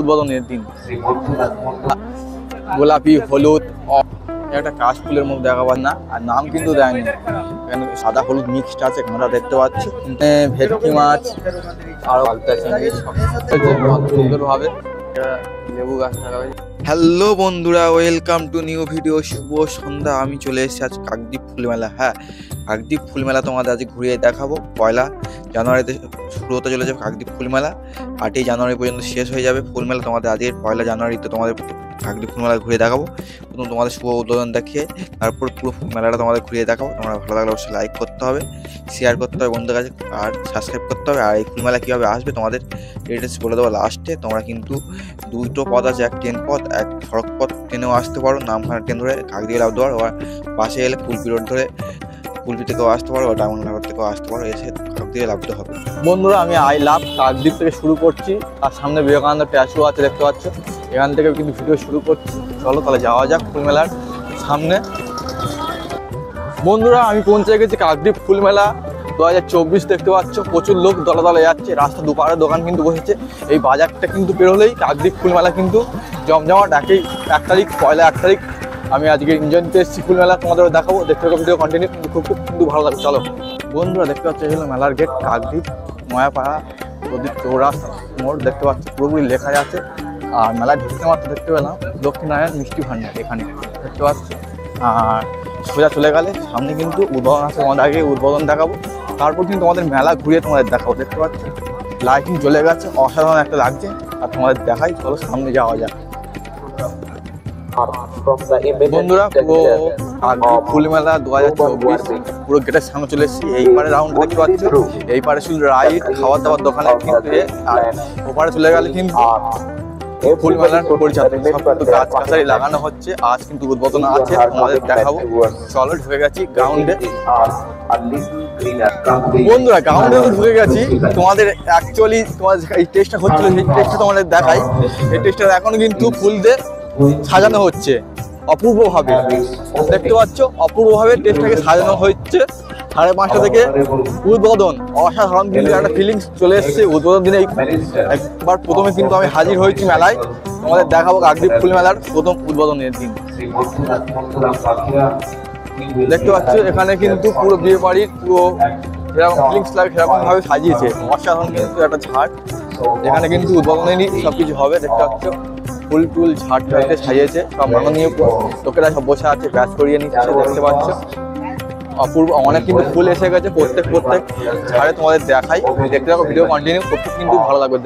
উদ্বোধনের দিন। গোলাপি, হলুদ, একটা কাশফুলের মুখ দেখাবার না, আর নাম কিন্তু দেয়নি, এখানে সাদা হলুদ মিক্সড আছে, তোমরা দেখতে পাচ্ছ। ভেটকি মাছ আর সুন্দরভাবে লেবু গাছ থাকা হয়েছে। হ্যালো বন্ধুরা, ওয়েলকাম টু নিউ ভিডিও। শুভ সন্ধ্যা। আমি চলে এসেছি আজ কাকদ্বীপ ফুলমেলা। হ্যাঁ, কাকদ্বীপ ফুলমেলা তোমাদের আজ ঘুরিয়ে দেখাবো। 1 জানুয়ারিতে শুরু হতে চলেছে কাকদ্বীপ ফুলমেলা, 8 জানুয়ারি পর্যন্ত শেষ হয়ে যাবে ফুলমেলা। তোমাদের আজকের 1 জানুয়ারিতে তোমাদের কাকদ্বীপ ফুলমেলা ঘুরে দেখাবো। প্রথম তোমাদের শুভ উদ্বোধন দেখিয়ে তারপর পুরো মেলাটা তোমাদের ঘুরিয়ে দেখাবো। তোমরা ভালো লাগলে অবশ্যই লাইক করতে হবে, শেয়ার করতে হবে বন্ধুদের কাছে, আর সাবস্ক্রাইব করতে হবে। আর এই ফুলমেলা কীভাবে আসবে তোমাদের ডিটেলস বলে দেবো লাস্টে। তোমরা কিন্তু দুটো পথ আছে, এক ট্রেন পথ, এক সড়ক পথ। ট্রেনেও আসতে পারো, নামখানা ট্রেন ধরে কাকদ্বীপ লাভ দেওয়ার, আর বাসে এলে কুলপি রোড ধরে কুলপি থেকেও আসতে পারো, ডায়মন্ড হারবার থেকেও আসতে পারো, এসে কাকদ্বীপে লাভতে হবে। বন্ধুরা, আমি আই লাভ কাকদ্বীপ থেকে শুরু করছি। আর সামনে বিবেকানন্দ ট্যাচু আছে, দেখতে পাচ্ছ। এখান থেকে কিন্তু ভিডিও শুরু করছি। চলো তাহলে যাওয়া যাক ফুলমেলার সামনে। বন্ধুরা, আমি পৌঁছে গেছি কাকদ্বীপ ফুলমেলা 2024। দেখতে পাচ্ছ প্রচুর লোক দলে দলে যাচ্ছে। রাস্তা দুপারে দোকান কিন্তু বসেছে। এই বাজারটা কিন্তু বেরোলেই কাকদ্বীপ ফুলমেলা কিন্তু জমজমাট। 1 তারিখ, 1 তারিখ আমি আজকে এনজয় নিতে এসেছি ফুলমেলা, তোমাদেরও দেখাবো। দেখতে থাকো ভিডিও কন্টিনিউ, খুব কিন্তু ভালো লাগে। চলো বন্ধুরা, দেখতে পাচ্ছ এই হলো মেলার গেট, কাকদ্বীপ নয়াপাড়া চৌরাস্তা মোড়। দেখতে পাচ্ছ পুরোপুরি লেখা আছে। আর মেলায় ঢুকতে মাত্র দেখতে পেলাম দক্ষিণায়ন মিষ্টি ভান্ডার, এখানে দেখতে পাচ্ছি। আর সোজা চলে গেলে সামনে কিন্তু উদ্বোধন আছে, তোমাদের আগে উদ্বোধন দেখাবো। তারপর কিন্তু তোমাদের মেলা ঘুরিয়ে তোমাদের দেখাবো। দেখতে পাচ্ছি লাইটিং জ্বলে গেছে, অসাধারণ একটা লাগছে। আর তোমাদের দেখাই, চলো সামনে যাওয়া যাক। বন্ধুরা, পুরো ফুলমেলা 2024 পুরো গেটের সামনে চলে এসেছি। এই পারে রাউন্ড দেখতে পাচ্ছ, এই পারে শুধু রাইড, খাওয়ার দাওয়ার দোকানে কিন্তু, আর ওপারে চলে গেলে কিন্তু ফুলমেলার পরিচালক সব কিন্তু গাছ গাছালি লাগানো হচ্ছে। আজ কিন্তু উদ্বোধন আছে, তোমাদের দেখাবো। চলো ঢুকে গেছি গ্রাউন্ডে। বন্ধুরা, গ্রাউন্ডে ঢুকে গেছি। তোমাদের অ্যাকচুয়ালি তোমাদের এই টেস্টটা হচ্ছিল, সেই টেস্টটা তোমাদের দেখাই। এই টেস্টটা এখনো কিন্তু ফুল দিয়ে সাজানো হচ্ছে অপূর্বভাবে। দেখতে পাচ্ছ অপূর্বভাবে টেস্টটাকে সাজানো হচ্ছে। 5:30 থেকে উদ্বোধন, অসাধারণ কিন্তু একটা ফিলিংস চলে এসেছে উদ্বোধন দিনে। একবার প্রথমে কিন্তু আমি হাজির হয়েছি মেলায়, তোমাদের দেখাবো কাকদ্বীপ ফুল মেলার প্রথম উদ্বোধনের দিন। দেখতে পাচ্ছ এখানে কিন্তু পুরো বিয়ে বাড়ির পুরো যেরকম ফিলিংস লাগে সেরকম ভাবে সাজিয়েছে। অসাধারণ কিন্তু একটা ঝাড়, এখানে কিন্তু উদ্বোধনেরই সবকিছু হবে। দেখতে পাচ্ছ ফুল টুল ঝাড় ঝাড়তে সাজিয়েছে, সব মাননীয় লোকেরা সব বসে আছে, ব্যাচ করিয়ে নিচ্ছে। দেখতে পাচ্ছ অপূর্ব, অনেক কিন্তু ফুল এসে গেছে। প্রত্যেক ঝাড়ে তোমাদের দেখাই, দেখতে থাকো ভিডিও কন্টিনিউ, প্রত্যেক কিন্তু ভালো লাগবে।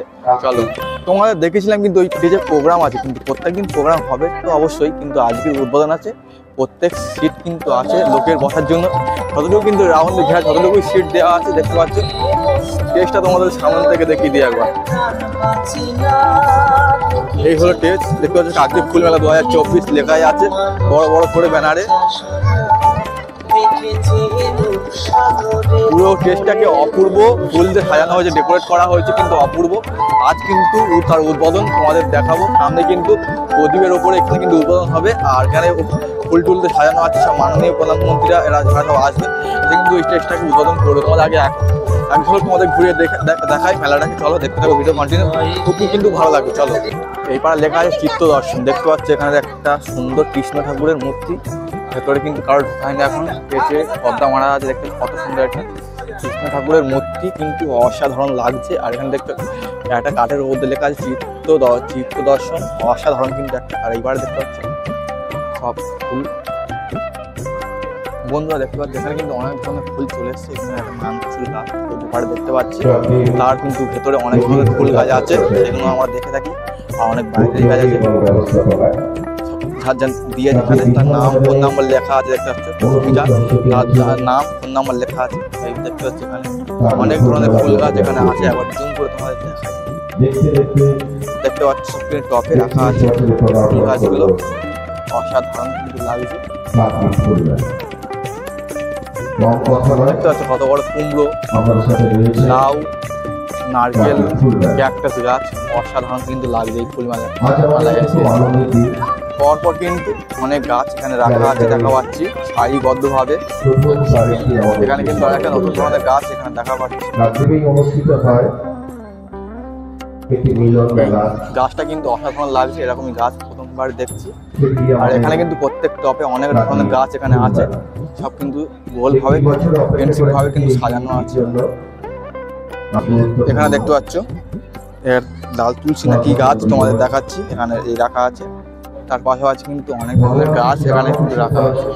চলো, তোমাদের দেখেছিলাম কিন্তু ওই স্টেজে প্রোগ্রাম আছে, কিন্তু প্রত্যেকদিন প্রোগ্রাম হবে তো অবশ্যই, কিন্তু আজকের উদ্বোধন আছে। প্রত্যেক সিট কিন্তু আছে লোকের বসার জন্য, যতটুকু কিন্তু রাউন্ডে ঘেরা যতটুকু সিট দেওয়া আছে। দেখতে পাচ্ছ টেস্টটা তোমাদের সামনে থেকে দেখিয়ে দিই একবার। এই হলো টেস্ট, দেখতে পাচ্ছ কাকদ্বীপ ফুলমেলা 2024 লেখাই আছে বড় বড় করে ব্যানারে। পুরো টেস্টটাকে অপূর্ব ফুল দিয়ে সাজানো হয়েছে, ডেকোরেট করা হয়েছে কিন্তু অপূর্ব। আজ কিন্তু তার উদ্বোধন তোমাদের দেখাবো। সামনে কিন্তু প্রদীপের ওপরে এখানে কিন্তু উদ্বোধন হবে। আর এখানে ফুল টুল দিয়ে সাজানো আছে, সব মাননীয় প্রধানমন্ত্রীরা এরা যারা সব আসবে, এটা কিন্তু এই স্টেজটাকে উদ্বোধন করবে। তোমাদের আগে এক ঝলক তোমাদের ঘুরিয়ে দেখাই মেলাটাকে। চলো দেখতে থাকো ভিডিও কন্টিনিউ, খুব কিন্তু ভালো লাগবে। চলো, এই পাড়া লেখা আছে চিত্ত দর্শন। দেখতে পাচ্ছ এখানে একটা সুন্দর কৃষ্ণ ঠাকুরের মূর্তি, ভেতরে কিন্তু কারোর ঢোকায়নি এখন, পেঁচে পর্দা মারা আছে। দেখতে কত সুন্দর একটা কৃষ্ণ ঠাকুরের মূর্তি, কিন্তু অসাধারণ লাগছে। আর এখানে দেখতে একটা কাঠের মধ্যে লেখা আছে চিত্ত দর্শন, অসাধারণ কিন্তু একটা। আর এইবারে দেখতে পাচ্ছি সব ফুল। বন্ধুরা, দেখতে পাচ্ছি এখানে কিন্তু অনেক ধরনের ফুল চলে এসছে। এখানে একটা মানচুল গাছ দুপারে দেখতে পাচ্ছি, তার কিন্তু ভেতরে অনেক ধরনের ফুল গাছ আছে, সেগুলো আমরা দেখে থাকি। আর অনেক বাইরের গাছ আছে দিয়ে, যেখানে তার নাম ফোন নাম্বার লেখা আছে। দেখতে পাচ্ছ তার নাম ফোন নাম্বার লেখা আছে। এই দেখতে পাচ্ছি এখানে অনেক ধরনের ফুল গাছ এখানে আছে। আবার জুম করে তোমাদের দেখাই। দেখতে পাচ্ছ সব টপে রাখা আছে ফুল গাছগুলো, অসাধারণ কিন্তু লাগছে। দেখতে পাচ্ছ কত বড় কুমড়ো, লাউ, নারকেল, ক্যাকটাস গাছ, অসাধারণ কিন্তু লাগছে এই ফুল মেলায় এসে। পরপর কিন্তু অনেক গাছ এখানে রাখা আছে, দেখা পাচ্ছি সারিবদ্ধভাবে। এখানে কিন্তু একটা নতুন ধরনের গাছ এখানে দেখা পাচ্ছি। গাছটা কিন্তু অসাধারণ লাগছে, এরকমই গাছ প্রথমবার দেখছি। আর এখানে কিন্তু প্রত্যেক টপে অনেক ধরনের গাছ এখানে আছে, সব কিন্তু গোলভাবে পেন্সিলভাবে কিন্তু সাজানো আছে। এখানে দেখতে পাচ্ছ এর লাল তুলসী না কি গাছ তোমাদের দেখাচ্ছি, এখানে এই রাখা আছে। তার পাশাপাশি কিন্তু অনেক ধরনের গাছ এখানে কিন্তু রাখা আছে।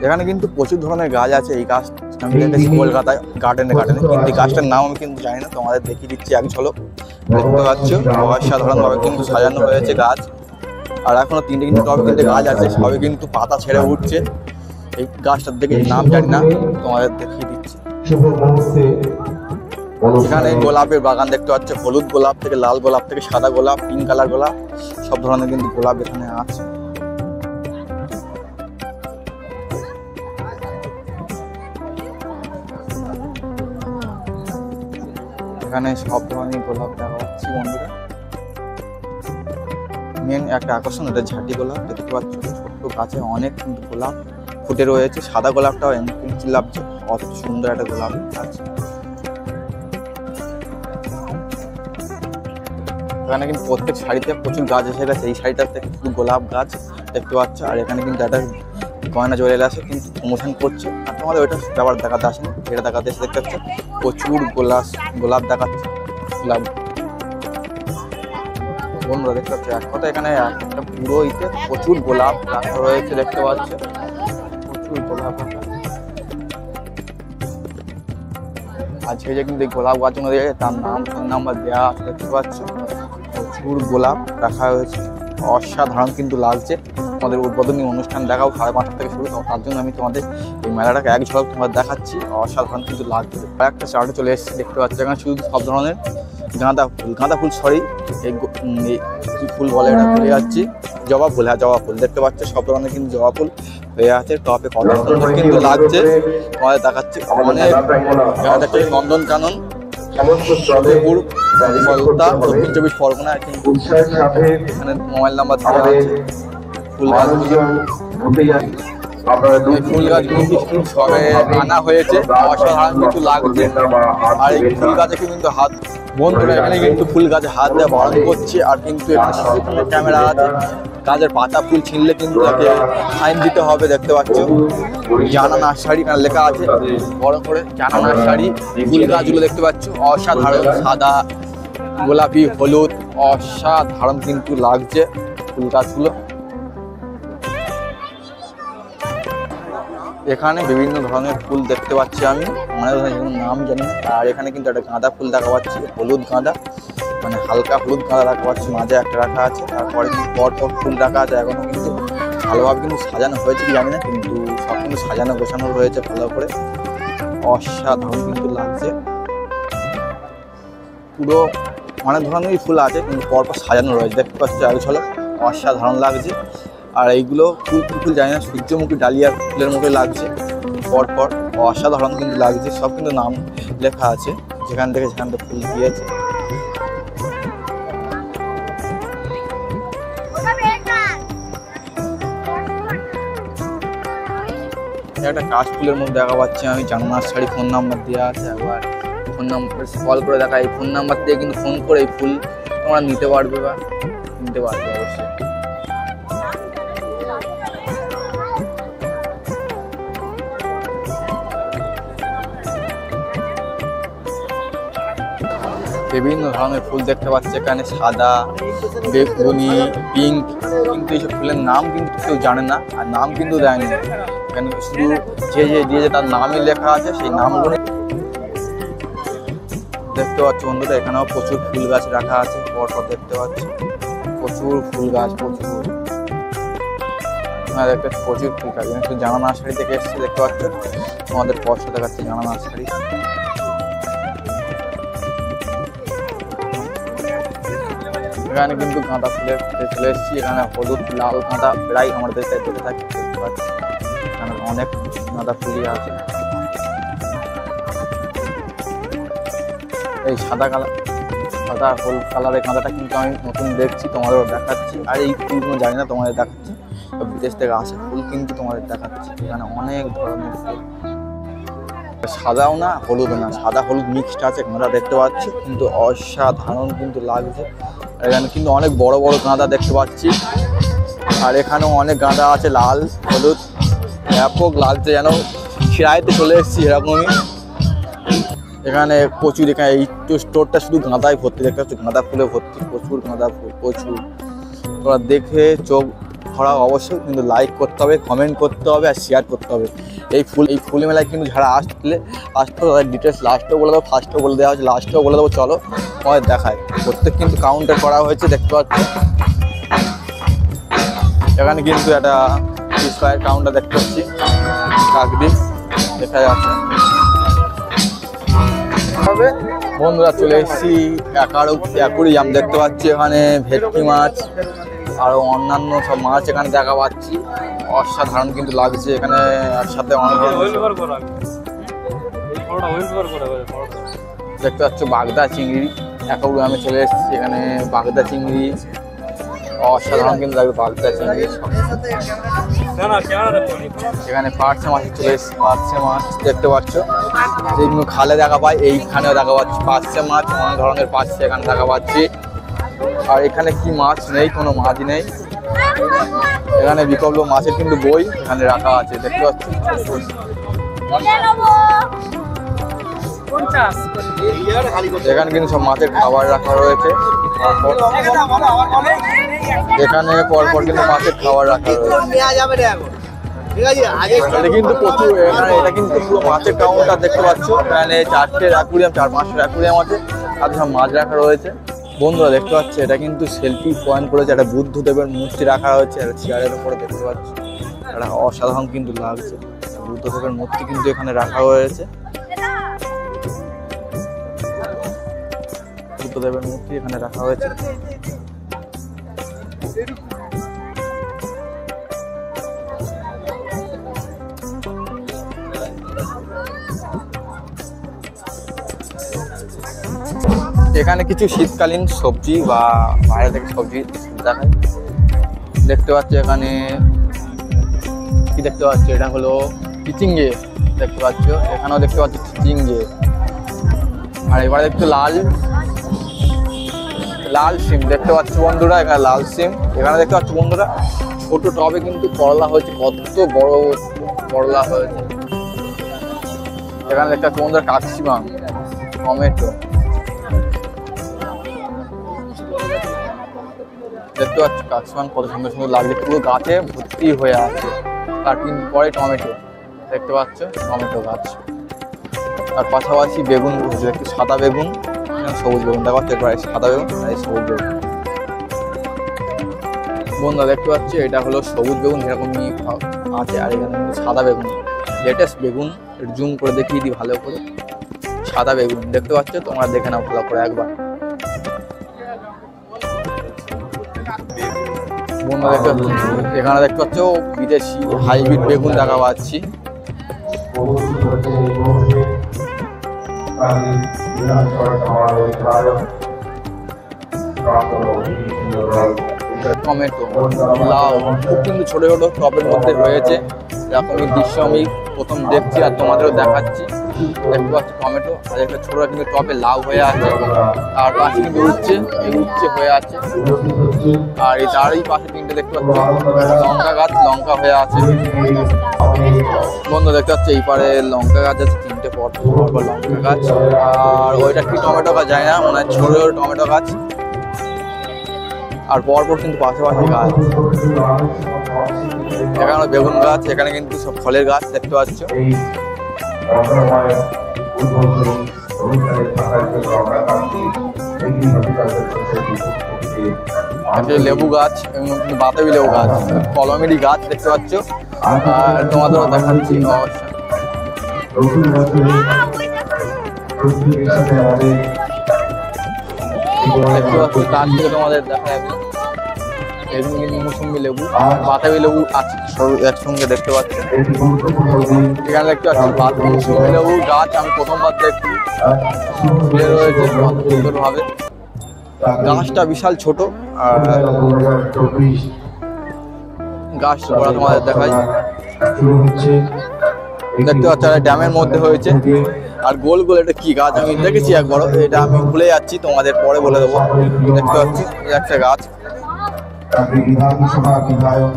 এখানে কিন্তু প্রচুর ধরনের গাছ আছে। এই গাছ আমি দেখেছি কলকাতায় গার্ডেনে কিন্তু এই গাছটার নাম আমি কিন্তু জানি না, তোমাদের দেখিয়ে দিচ্ছি এক ঝলক। দেখতে পাচ্ছ অসাধারণভাবে কিন্তু সাজানো হয়েছে গাছ। আর এখনো তিনটে টবে কিন্তু গাছ আছে, সবে কিন্তু পাতা ছেড়ে উঠছে। এই গাছটার দেখে নাম জানি না, তোমাদের দেখিয়ে দিচ্ছি। এখানে গোলাপের বাগান দেখতে পাচ্ছ, হলুদ গোলাপ থেকে লাল গোলাপ থেকে সাদা গোলাপ, পিঙ্ক কালার গোলাপ, সব ধরনের কিন্তু গোলাপ এখানে আছে। এখানে সব ধরনের গোলাপ দেখা যাচ্ছে বন্ধুরা। মেন একটা আকর্ষণ এটা ঝাঁটি গোলাপ, দেখতে পাচ্ছ ছোট্ট গাছে অনেক কিন্তু গোলাপ ফুটে রয়েছে। সাদা গোলাপটাও পেন্সিল লাগছে, অত সুন্দর একটা গোলাপ আছে। এখানে কিন্তু প্রত্যেক শাড়িতে প্রচুর গাছ এসে গেছে, এই শাড়িটাতে কিন্তু গোলাপ গাছ দেখতে পাচ্ছ। আর এখানে কিন্তু একটা গয়না চলে আসে কিন্তু প্রমোশন করছে, আর তোমাদের ওইটা ব্যাপার দেখাতে আসেনি, এটা দেখাতে এসে দেখতে পাচ্ছ প্রচুর গোলাপ দেখাচ্ছে। গোলাপ বন্ধুরা দেখতে পাচ্ছ, এক কথা এখানে একটা পুরো ইতে প্রচুর গোলাপ রাখা রয়েছে, দেখতে পাচ্ছ প্রচুর গোলাপ। আজকে যে কিন্তু এই গোলাপ গাছ অনুযায়ী তার নাম ফোন নাম্বার দেওয়া আছে, দেখতে পাচ্ছ প্রচুর গোলাপ রাখা হয়েছে। অসাধারণ কিন্তু লাগছে। তোমাদের উদ্বোধনী অনুষ্ঠান দেখাও 5:30 থেকে শুরু, তার জন্য আমি তোমাদের এই মেলাটাকে এক ঝলক তোমাদের দেখাচ্ছি। অসাধারণ কিন্তু লাগছে। একটা চার্টে চলে এসেছি, দেখতে পাচ্ছি এখানে শুধু সব ধরনের গাঁদা ফুল সরি এই কি ফুল বলে এটা ভুলে যাচ্ছি, জবা ফুল। হ্যাঁ জবা ফুল দেখতে পাচ্ছ, সব ধরনের কিন্তু জবা ফুল হয়ে আছে টপে, কত সুন্দর কিন্তু লাগছে তোমাদের দেখাচ্ছি। অনেক দেখতে নন্দনকানন দক্ষিণ 24 পরগনা, এখানে মোবাইল নাম্বার দেওয়া আছে। ফুল গাছগুলো সবে আনা হয়েছে, অসাধারণ কিন্তু লাগছে। আর এই ফুল গাছে কিন্তু হাত বন্ধুরা এখানে কিন্তু ফুল গাছে হাত দেওয়া বারণ করছে। আর কিন্তু এখানে ক্যামেরা আছে, গাছের পাতা ফুল ছিঁড়লে কিন্তু তাকে ফাইন দিতে হবে। দেখতে পাচ্ছ জানা নার্সারি এখানে লেখা আছে বড় করে, জানা নার্সারি। ফুল গাছগুলো দেখতে পাচ্ছ অসাধারণ, সাদা গোলাপি হলুদ, অসাধারণ কিন্তু লাগছে ফুল গাছগুলো। এখানে বিভিন্ন ধরনের ফুল দেখতে পাচ্ছি আমি, অনেক ধরনের নাম জানি না। আর এখানে কিন্তু একটা গাঁদা ফুল দেখা পাচ্ছি, হলুদ গাঁদা, মানে হালকা হলুদ গাঁদা রাখা পাচ্ছি, মাঝে একটা রাখা আছে। তারপরে কিন্তু পরপর ফুল রাখা আছে, এখনো কিন্তু ভালোভাবে কিন্তু সাজানো হয়েছে কি জানি না, কিন্তু সব কিন্তু সাজানো গোছানো রয়েছে ভালো করে। অসাধারণ কিন্তু লাগছে, পুরো অনেক ধরনেরই ফুল আছে কিন্তু পরপর সাজানো রয়েছে, দেখতে পাচ্ছি আগে চলো অসাধারণ লাগছে। আর এইগুলো ফুল জানি না, সূর্যমুখী ডালিয়া ফুলের মতোই লাগছে পরপর, অসাধারণ কিন্তু লাগছে। সব কিন্তু নাম লেখা আছে যেখান থেকে ফুল দিয়েছে। একটা কাশ ফুলের মধ্যে দেখা পাচ্ছি আমি, জানা নার্সারি ফোন নাম্বার দেওয়া আছে। একবার ফোন নাম্বার কল করে দেখা, এই ফোন নাম্বার দিয়ে কিন্তু ফোন করে এই ফুল তোমরা নিতে পারবে বা কিনতে পারবে অবশ্যই। বিভিন্ন ধরনের ফুল দেখতে পাচ্ছি এখানে, সাদা, বেগুনি, পিঙ্ক, কিন্তু এইসব ফুলের নাম কিন্তু কেউ জানে না, আর নাম কিন্তু দেয়নি। এখানে শুধু যে দিয়েছে তার নামই লেখা আছে, সেই নামগুলো দেখতে পাচ্ছি বন্ধুরা। এখানেও প্রচুর ফুল গাছ রাখা আছে, পরপর দেখতে পাচ্ছি প্রচুর ফুল গাছ, প্রচুর প্রচুর ফুল গাছ। শুধু জানা নার্সারি থেকে এসেছে, দেখতে পাচ্ছ আমাদের স্পষ্ট দেখাচ্ছে জানা নার্সারি। এখানে কিন্তু গাঁদা ফুলের চলে এসেছি, এখানে হলুদ লাল গাঁদা প্রায় আমাদের দেখতে থাকি, দেখতে পাচ্ছি এখানে অনেক গাঁদা ফুলই আছে। এই সাদা হলুদ কালারের গাঁদাটা কিন্তু আমি নতুন দেখছি, তোমাদেরও দেখাচ্ছি। আর এই ফুলগুলো জানি না, তোমাদের দেখাচ্ছি বিদেশ থেকে আসে ফুল কিন্তু তোমাদের দেখাচ্ছি। এখানে অনেক ধরনের ফুল সাদাও না হলুদও না, সাদা হলুদ মিক্সড আছে গাঁদা দেখতে পাচ্ছি, কিন্তু অসাধারণ কিন্তু লাগছে। এখানে কিন্তু অনেক বড় বড় গাঁদা দেখতে পাচ্ছি, আর এখানেও অনেক গাঁদা আছে লাল হলুদ, ব্যাপক লাগছে যেন খিরাইতে চলে এসেছি এরকমই। এখানে প্রচুর, এখানে এই স্টোরটা শুধু গাঁদায় ভর্তি দেখতে পাচ্ছি, গাঁদা ফুলে ভর্তি, প্রচুর গাঁদা ফুল প্রচুর। তোরা দেখে চোখ ভরা অবশ্যই, কিন্তু লাইক করতে হবে, কমেন্ট করতে হবে আর শেয়ার করতে হবে। এই ফুল মেলায় কিন্তু যারা আসতে তাদের ডিটেলস লাস্টেও বলে দেবো, ফার্স্টেও বলে দেওয়া হচ্ছে, লাস্টেও বলে দেবো। চলো তোমাদের দেখায়, প্রত্যেক কিন্তু কাউন্টার করা হয়েছে দেখতে পাচ্ছি। এখানে কিন্তু একটা ফিশ কাউন্টার দেখতে পাচ্ছি, কাকদ্বীপ দেখা যাচ্ছে। বন্ধুরা চলে এসেছি অ্যাকুরিয়াম দেখতে পাচ্ছি, এখানে ভেটকি মাছ আর অন্যান্য সব মাছ এখানে দেখা পাচ্ছি, অসাধারণ কিন্তু লাগছে। এখানে একসাথে অনেক দেখতে পাচ্ছ বাগদা চিংড়ি, অ্যাকুরিয়ামে চলে এসেছি, এখানে বাগদা চিংড়ি অসাধারণ কিন্তু লাগবে বাগদা চিংড়ি। এখানে পার্শে মাছ চলে এসেছি, পার্শে মাছ দেখতে পাচ্ছ, যেগুলো খালে দেখা পাই এইখানেও দেখা পাচ্ছি পার্শে মাছ, অনেক ধরনের পার্শে এখানে দেখা পাচ্ছি। আর এখানে কি মাছ নেই, কোনো মাছই নেই। এখানে বিকল্প মাছের কিন্তু বই এখানে রাখা আছে দেখতে পাচ্ছি। এখানে কিন্তু সব মাছের খাবার রাখা রয়েছে, এখানে পরপর কিন্তু মাছের খাবার রাখা রয়েছে। এটা কিন্তু প্রচুর, এখানে এটা কিন্তু পুরো মাছের কাউন্টার দেখতে পাচ্ছ। এখানে 4টে অ্যাকুরিয়াম, 4-5টা অ্যাকুরিয়াম আছে, আর সব মাছ রাখা রয়েছে। বন্ধুরা দেখতে পাচ্ছি এটা কিন্তু সেলফি পয়েন্ট করেছে, একটা বুদ্ধদেবের মূর্তি রাখা হয়েছে একটা চেয়ারের উপরে দেখতে পাচ্ছি, এটা অসাধারণ কিন্তু লাগছে। বুদ্ধদেবের মূর্তি কিন্তু এখানে রাখা হয়েছে, বুদ্ধদেবের মূর্তি এখানে রাখা হয়েছে। এখানে কিছু শীতকালীন সবজি বা বাইরে থেকে সবজি দেখায় দেখতে পাচ্ছি। এখানে কি দেখতে পাচ্ছ, এটা হলো চিচিঙ্গে দেখতে পাচ্ছ, এখানেও দেখতে পাচ্ছি চিচিঙ্গে। আর এবারে একটু লাল সিম দেখতে পাচ্ছ বন্ধুরা, এখানে লাল সিম। এখানে দেখতে পাচ্ছ বন্ধুরা ছোট টবে কিন্তু করলা হয়েছে, কত বড় করলা হয়েছে। এখানে দেখতে পাচ্ছ বন্ধুরা কাকসিমাম, টমেটো দেখতে পাচ্ছ, কাকসিমাম কত সুন্দর সুন্দর লাগছে, পুরো গাছে ভর্তি হয়ে আছে। তার কিন্তু পরে টমেটো দেখতে পাচ্ছ, টমেটো গাছ। তার পাশাপাশি বেগুন, একটু সাদা বেগুন, সবুজ বেগুন দেখা পাচ্ছে, এরপরে সাদা বেগুন আর সবুজ বেগুন। বন্ধুরা দেখতে পাচ্ছি এটা হলো সবুজ বেগুন এরকমই আছে, আর এখানে সাদা বেগুন, লেটেস্ট বেগুন, জুম করে দেখিয়ে দিই ভালো করে। সাদা বেগুন দেখতে পাচ্ছ, তোমরা দেখে নাও ভালো করে একবার। বন্ধুরা দেখতে পাচ্ছ, এখানে দেখতে পাচ্ছ বিদেশি হাইব্রিড বেগুন দেখা পাচ্ছি। টমেটো, লাউ কিন্তু ছোট ছোট টবের মধ্যে হয়েছে, এরকমই দৃশ্য আমি প্রথম দেখছি আর তোমাদেরও দেখাচ্ছি। দেখতে পাচ্ছি টমেটো, আর একটা ছোট কিন্তু টবে লাউ হয়ে আছে, তার পাশে কিন্তু উচ্ছে হয়ে আছে। আর এই তারই পাশে তিনটে দেখতে পাচ্ছি লঙ্কা গাছ, লঙ্কা হয়ে আছে। বন্ধু দেখতে পাচ্ছি এই পারে লঙ্কা গাছ আছে, তিনটে পর লঙ্কা গাছ। আর ওইটা কি টমেটো গাছ যায় না, মনে হয় ছোট টমেটো গাছ। আর পরপর কিন্তু পাশাপাশি গাছ, এখানে বেগুন গাছ, এখানে কিন্তু সব ফলের গাছ দেখতে পাচ্ছ। লেবু গাছ, বাতাবি লেবু গাছ, কলমেরই গাছ দেখতে পাচ্ছ। আর তোমাদেরও দেখাচ্ছি দেখতে পাচ্ছি, তার থেকে তোমাদের দেখা যাবে এরকম কিন্তু মৌসুমি লেবু, বাতাবি লেবু আছে একসঙ্গে দেখতে পাচ্ছি। এখানে দেখতে পাচ্ছি মৌসুমি লেবু গাছ, আমি প্রথমবার দেখছি ফুলে রয়েছে সুন্দরভাবে। গাছটা বিশাল ছোট, আর গাছ বড় তোমাদের দেখাই। দেখতে পাচ্ছ ড্যামের মধ্যে হয়েছে। আর গোল গোল এটা কি গাছ আমি দেখেছি একবার, এটা আমি ভুলে যাচ্ছি, তোমাদের পরে বলে দেবো। দেখতে পাচ্ছি একটা গাছ। বিধানসভা বিধায়ক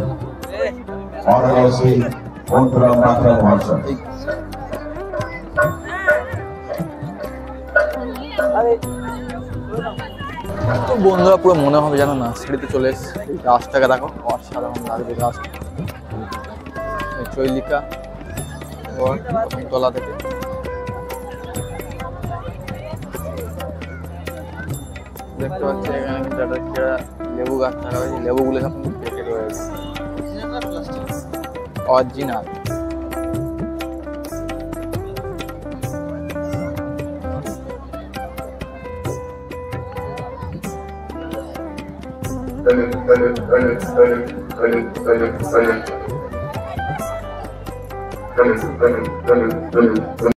তো বন্ধুরা পুরো মনে হবে যেন নার্সারিতে চলে এসেছে। গাছটাকে দেখো অসাধারণ লাগছে গাছ, চৈলিকা তলা থেকে। দেখতে পাচ্ছি এখানে একটা লেবু গাছ থাকা হয়েছে, লেবুগুলো সব পেকে রয়েছে অরিজিনাল।